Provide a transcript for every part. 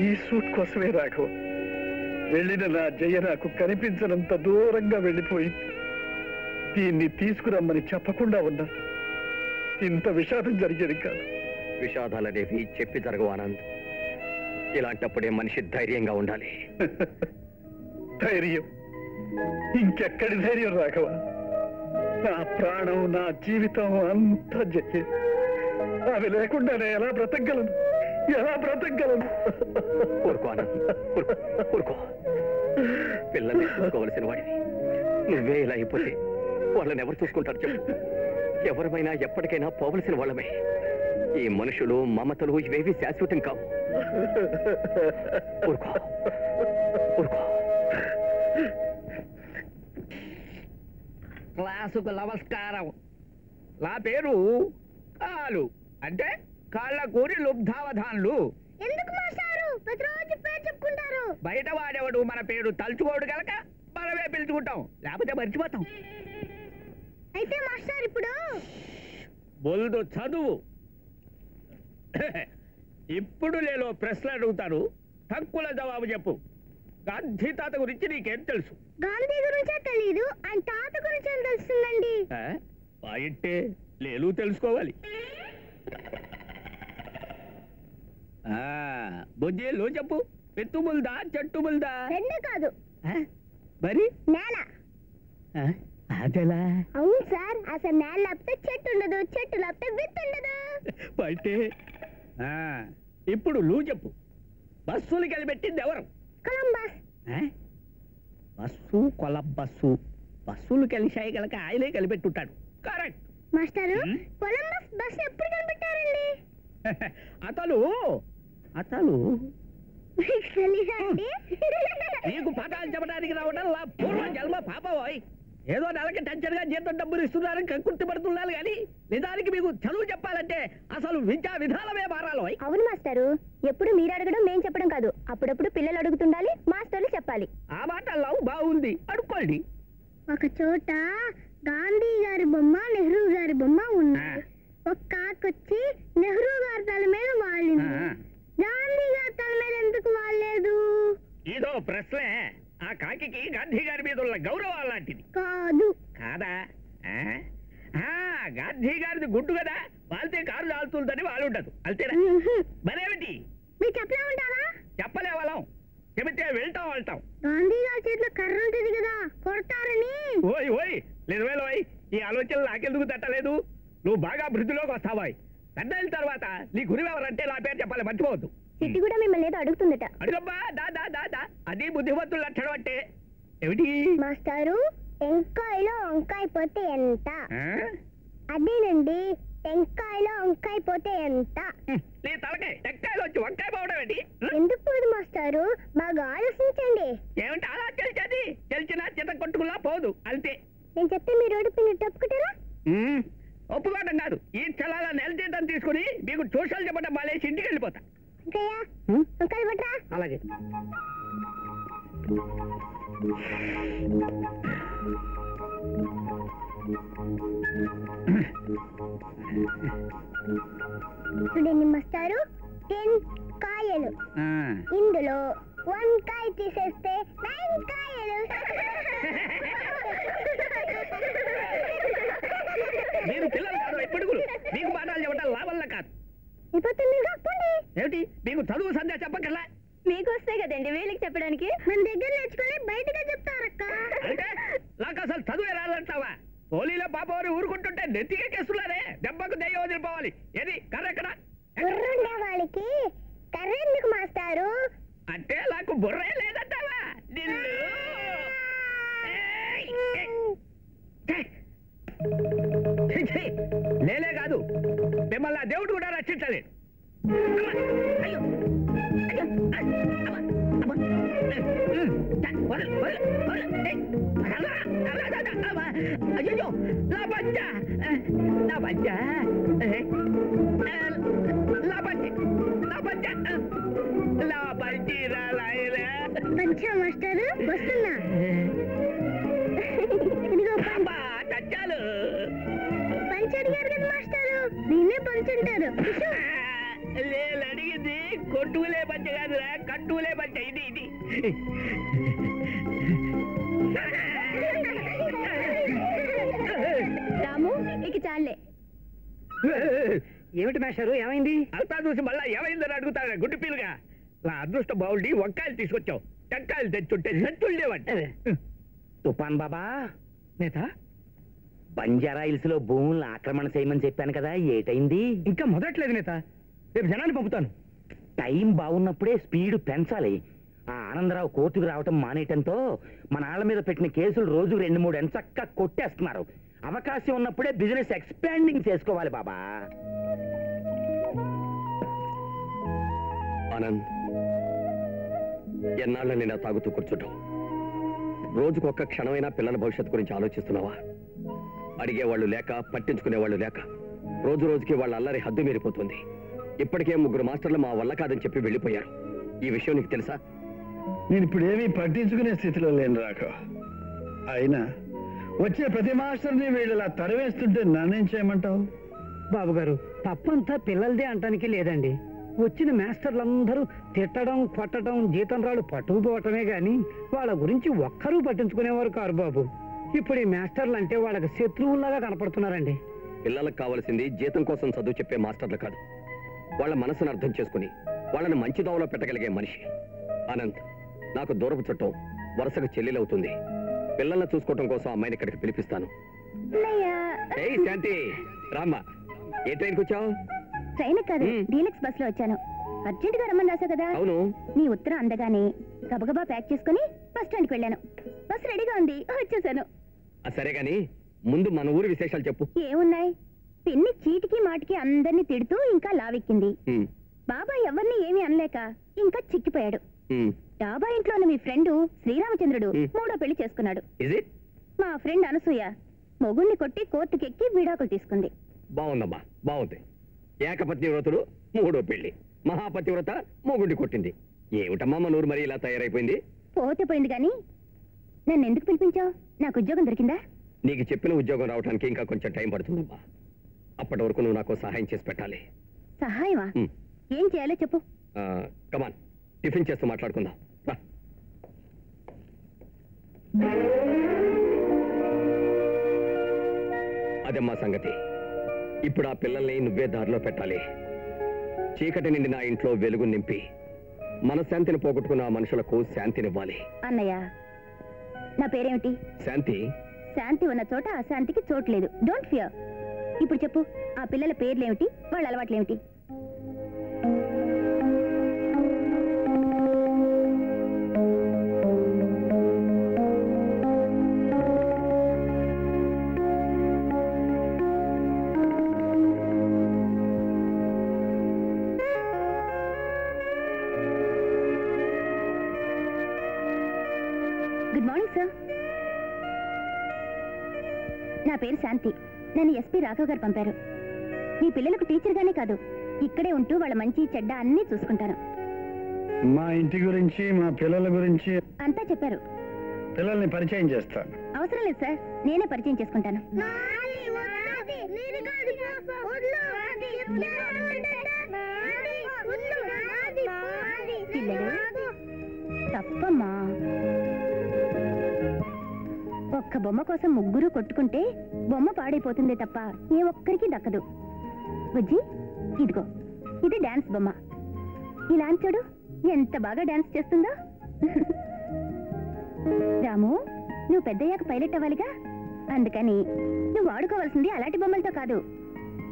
ఈ సూట్ కోసమే రాఘవ. వెళ్ళిన నా జయ నాకు కనిపించనంత దూరంగా వెళ్ళిపోయింది. దీన్ని తీసుకురమ్మని చెప్పకుండా ఉన్నా ఇంత విషాదం జరిగేది కాదు. విషాదాలనేవి చెప్పి జరగవు ఆనంద్. ఇలాంటప్పుడే మనిషి ధైర్యంగా ఉండాలి. ధైర్యం? ఇంకెక్కడి ధైర్యం రాఘవ? నా ప్రాణం, నా జీవితం అంతా జయ. అవి లేకుండా నేను ఎలా బ్రతకగలను? ఎలా బ్రతకగలను? ఊరుకో ఆనంద్, ఊరుకో. పిల్లల్ని చూసుకోవలసిన వాడిని నువ్వే ఇలా అయిపోతే వాళ్ళని ఎవరు చూసుకుంటారు చెప్పు? ఎవరమైనా ఎప్పటికైనా పోవలసిన వాళ్ళమే. ఈ మనుషులు, మమతలు ఇవేవి శాశ్వతం కావు. ఊరుకో, ఊరుకో. క్లాసుకు నమస్కారం. నా పేరు కాలు, అంటే కాళ్ళ కూరి లుబ్ధావధాన్లు. ఎందుకు మాస్టారు ప్రతిరోజు పేరు చెప్పుకుంటారు? బయట వాడేవాడు మన పేరు తలుచుకోడు కనుక మనమే పిలుచుకుంటాం, లేకపోతే మర్చిపోతాం. అయితే మాస్టర్ ఇప్పుడు బొల్దు చదువు. ఇప్పుడు నేను ప్రశ్నలు అడుగుతాను, తక్కువ జవాబు చెప్పు. గాంధీ తాత గురించి నీకేం తెలుసు? గాంధీ గురించే తెలీదు, ఆయన తాత గురించి ఏం తెలుస్తుందండి? పాయింటే లేదు, తెలుసుకోవాలి. బుజ్జిలు చెప్పు. పెత్తు ముల్దా, చెట్టు ముల్దా? రెండే కాదు. మరి నేల. అదెలా? అవును సార్, అసలు నేల లేకపోతే చెట్టు ఉండదు, చెట్టు లేకపోతే విత్తు ఉండదు. పాయింటే. ఇప్పుడు నువ్వు చెప్పు. బస్సులు కలిపెట్టింది ఎవరు? కొలంబస్. బస్సు కొలంబస్సు, బస్సులు కలిశాయి కనుక ఆయనే కలిపెట్టుంటాడు. కరెక్ట్. మాస్టారు, కొలంబస్ బస్ ఎప్పుడు కనిపెట్టారండి? అతను తెలీదండి. నీకు పాఠాలు చెప్పడానికి రావడం నా పూర్వ జన్మ పాపవాయ్. ఏదో నెలకి టెన్షన్ గా జీతం డబ్బులు ఇస్తున్నారని కక్కుర్తి పడుతున్నారు కానీ నిజానికి మీకు చదువు చెప్పాలంటే అసలు విద్యా విధానమే మారాలో. అవును మాస్టారు, ఎప్పుడు మీరు అడగడం మేం చెప్పడం కాదు, అప్పుడప్పుడు పిల్లలు అడుగుతుండాలి, మాస్టర్లు చెప్పాలి. ఆ మాట లవ్ బాగుంది, అడుక్కోండి. ఒక చోట గాంధీ గారి బొమ్మ, నెహ్రూ గారి బొమ్మ ఉన్నాయి. ఒక కాకొచ్చి నెహ్రూ గారి తల మీద వాలింది, గాంధీ గారి తల మీద ఎందుకు వాలేదు? ఇదో ప్రశ్నే. ఆ కాకి గాంధీ గారి మీద ఉన్న గౌరవం లాంటిది కాదు. కాదా? గాంధీ గారిది గుడ్డు కదా, వాళ్తే కారు దాల్తుందని వాళ్ళు ఉండదు, అంతేనా? మరేమిటి మీరు చెప్పలే ఉంటారా? చెప్పలే వాళ్ళం, చెబితే వెళ్తాం వెళ్తాం. గాంధీ గారి చేతిలో కర్ర ఉంటుంది కదా, కొడతారని. ఓయ్ ఓయ్, నిజమేలోయ్, ఈ ఆలోచనలు నాకెందుకు తట్టలేదు? నువ్వు బాగా వృద్ధిలోకి వస్తావాయ్. పెద్దయిన తర్వాత నీ గురువు ఎవరంటే నా పేరు చెప్పాలి, మర్చిపోవద్దు. చిట్టి కూడా మిమ్మల్ని ఏదో అడుగుతుందట. అడుగబ్బా, దా దా దా దా. అది బుద్ధిమంతుల లక్షణం అంటే. ఏమిటి మాస్టారు? టెంకాయలో వంకాయ పోతే ఎంత? అదేనండి, టెంకాయలో వంకాయ పోతే ఎంత? నీ తలకాయ టెంకాయలో వచ్చి వంకాయ పోవడం ఏంటి? ఎందుకు పోదు మాస్టారు, బాగా ఆలోచించండి. ఏమిటి అలా తెలిసేది? తెలిసినా చిన్న కొట్టుకులా పోదు, అంతే. నేను చెప్తే మీరు ఓడిపోయినట్టు ఒప్పుకుంటారా? ఒప్పుకోవడం కాదు, ఈ చలాల నెల జీతం తీసుకుని మీకు ట్యూషన్లు చెప్పడం మాలేసి ఇంటికి వెళ్ళిపోతా. వంకాయలు పట్టరా. అలాగే. చూడండి మాస్టారు, 10 కాయలు, ఇందులో వంకాయ తీసేస్తే 9 కాయలు. మీరు పిల్లలు కాదు, ఇప్పటికు మీకు పాఠాలు చెప్పడం లాభంలా కాదు. ఏమిటి మీకు చదువు సంధ్య చెప్పగలరా? మీకు వస్తాయి కదండి వీళ్ళకి చెప్పడానికి. మన దగ్గర నేర్చుకుని బయటగా చెప్తారక్క. అంటే నాకు అసలు చదువు రాదంటావా? పోలీలో పాపవారు ఊరుకుంటుంటే నెత్తికెక్కేస్తున్నారే, దెబ్బకు దయ్యం వదిలిపోవాలి. ఏది కర్ర ఎక్కడ? బుర్రుండే వాళ్ళకి కర్ర ఎందుకు మాస్టారు? అంటే నాకు బుర్రే లేదంటావా? నేనే కాదు, మిమ్మల్ని ఆ దేవుడు కూడా రక్షించలేదు. అయ్యో, నా బచ్చా, నా బచ్చా, నా బచ్చి, నా బచ్చా, నా బచ్చి రాయలే. బచ్చా మాస్టారు వస్తున్నా. చచ్చాలు. పంచి అడిగారు కదా మాస్టారు, దీన్నే పంచుంటారు. నేను అడిగింది కొట్టుకులే పంచ కాదురా, కంటూలే మంచి ఇది ఇది రాము ఇక చాలే. ఏమిటి మేషారు, ఏమైంది? అంతా చూసి మళ్ళా ఏమైందని అడుగుతారా గుడ్డి పీలుగా. నా అదృష్ట బావుండి వంకాయలు తీసుకొచ్చావు, టెంకాయలు తెచ్చుంటే సెంటులు లేవంటే. తుఫాన్ బాబా, నేత బంజారా హిల్స్ లో భూములను ఆక్రమణ చేయమని చెప్పాను కదా, ఏటైంది? ఇంకా మొదట్లేదు నేత, రేపు జనాన్ని పంపుతాను. టైం బాగున్నప్పుడే స్పీడ్ పెంచాలి. ఆ ఆనందరావు కోర్టుకు రావటం మానేయటంతో మన ఆళ్ళ మీద పెట్టిన కేసులు రోజు 2-3 ఎంచక్కా కొట్టేస్తున్నారు. అవకాశం ఉన్నప్పుడే బిజినెస్ ఎక్స్పాండింగ్ చేసుకోవాలి బాబా. ఆనంద్, ఎన్నాళ్ళ నేను తాగుతూ కూర్చుంటావు? రోజుకొక్క క్షణమైనా పిల్లల భవిష్యత్తు గురించి ఆలోచిస్తున్నావా? అడిగేవాళ్ళు లేక, పట్టించుకునేవాళ్ళు లేక రోజు రోజుకి వాళ్ళ అల్లరి హద్దు మీరిపోతుంది. ఇప్పటికే 3 మాస్టర్లు మా వల్ల కాదని చెప్పి వెళ్ళిపోయారు. ఈ విషయం నీకు తెలుసా? నేను ఇప్పుడు ఏమీ పట్టించుకునే స్థితిలో లేను రాఘవ. అయినా వచ్చే ప్రతి మాస్టర్ని వీళ్ళు ఇలా తరవేస్తుంటే నన్నేం చేయమంటావు? బాబు గారు, తప్పంతా పిల్లలదే అంటానికి లేదండి. వచ్చిన మాస్టర్లందరూ తిట్టడం, కొట్టడం, జీతం రాళ్ళు పట్టుకుపోవటమే గాని వాళ్ళ గురించి ఒక్కరూ పట్టించుకునేవారు కారు బాబు. ఇప్పుడు ఈ మాస్టర్లు అంటే వాళ్ళకి శత్రువులాగా కనపడుతున్నారండి. పిల్లలకు కావాల్సింది జీతం కోసం చదువు చెప్పే మాస్టర్లు కాదు, వాళ్ళ మనసును అర్థం చేసుకుని వాళ్ళని మంచి దోవలో పెట్టగలిగే మనిషి. అనంత్ నాకు దూరపు చుట్టం, వరుసగా చెల్లెలవుతుంది. పిల్లల్ని చూసుకోవటం కోసం అమ్మాయిని ఇక్కడికి పిలిపిస్తాను. ఏయ్ శాంతి, రామ్మా. ఏ ట్రైన్కి వచ్చావు? ట్రైన్ కాదు, డీలక్స్ బస్ లో వచ్చాను. అర్జెంట్ గా రమ్మని రాసా కదా. అవును. నీ ఉత్తరం అందగానే గబగబా ప్యాక్ చేసుకుని బస్ స్టాండ్ కి వెళ్ళాను. బస్ రెడీగా ఉంది, వచ్చేసాను. సరే గాని ముందు మన ఊరి విశేషాలు చెప్పు. ఏమున్నాయి? పిన్ని చీటికి మాటికి అందరినీ తిడుతూ ఇంకా లావెక్కింది. బాబాయ్ ఎవరిని ఏమీ అనలేక ఇంకా చిక్కిపోయాడు. డాబా ఇంట్లోని మీ ఫ్రెండ్ శ్రీరామచంద్రుడు 3వ పెళ్లి చేసుకున్నాడు. మా ఫ్రెండ్ అనసూయ మొగుణ్ణి కొట్టి కోర్టుకెక్కి విడాకులు తీసుకుంది. బాగుందమ్మా, బాగుంది. ఏకపత్ని వ్రతుడు 3వ పెళ్లి, మహాపతివ్రత మొగుండి కొట్టింది. ఏమిటమ్మా మన ఊరు మరి ఇలా తయారైపోయింది? పోతే పోయింది గాని నన్ను ఎందుకు పిలిపించావు? నాకు ఉద్యోగం దొరికిందా? నీకు చెప్పిన ఉద్యోగం రావడానికి ఇంకా కొంచెం టైం పడుతుందమ్మా. అప్పటి వరకు నువ్వు నాకు సహాయం చేసి పెట్టాలి. సహాయమా? ఏం చేయాలో చెప్పు. కమాన్, టిఫిన్ చేస్తూ మాట్లాడుకుందాం. అదమ్మా సంగతి. ఇప్పుడు ఆ పిల్లల్ని నువ్వే దారిలో పెట్టాలి. చీకటి నిండి నా ఇంట్లో వెలుగు నింపి మనశ్శాంతిని పోగొట్టుకున్న ఆ మనుషులకు శాంతినివ్వాలి. అన్నయ్య, నా పేరేమిటి? శాంతి. శాంతి ఉన్న చోట అశాంతికి చోట్లేదు. Don't fear. ఇప్పుడు చెప్పు, ఆ పిల్లల పేర్లేమిటి, వాళ్ళ అలవాట్లేమిటి? Good morning sir. నా పేరు శాంతి. నన్ను ఎస్పీ రాఘవ్ గారు పంపారు. మీ పిల్లలకు టీచర్గానే కాదు, ఇక్కడే ఉంటూ వాళ్ళ మంచి చెడ్డ అన్నీ చూసుకుంటాను. మా ఇంటి గురించి, మా పిల్లల గురించి అంతా చెప్పారు. పిల్లల్ని పరిచయం చేస్తాను. అవసరం లేదు సార్, నేనే పరిచయం చేసుకుంటాను. పిల్లలు తప్పమ్మా. ఒక్క బొమ్మ కోసం ముగ్గురు కొట్టుకుంటే బొమ్మ పాడైపోతుందే తప్ప ఏ ఒక్కరికి దక్కదు. బుజ్జి, ఇదిగో ఇది డాన్స్ బొమ్మ. ఇలా చూడు, ఎంత బాగా డాన్స్ చేస్తుందో. రాము, నువ్వు పెద్దయ్యాక పైలట్ అవ్వాలిగా, అందుకని నువ్వు ఆడుకోవాల్సింది అలాంటి బొమ్మలతో కాదు,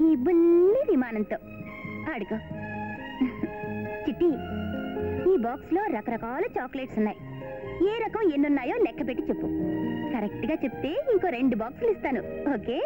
ఈ బుల్లి విమానంతో ఆడుకో. చిట్టి, ఈ బాక్స్ లో రకరకాల చాక్లెట్స్ ఉన్నాయి. ఏ రకం ఎన్నున్నాయో లెక్క పెట్టి చెప్పు. కరెక్ట్ గా చెప్తే ఇంకో 2 బాక్సులు ఇస్తాను. ఓకే?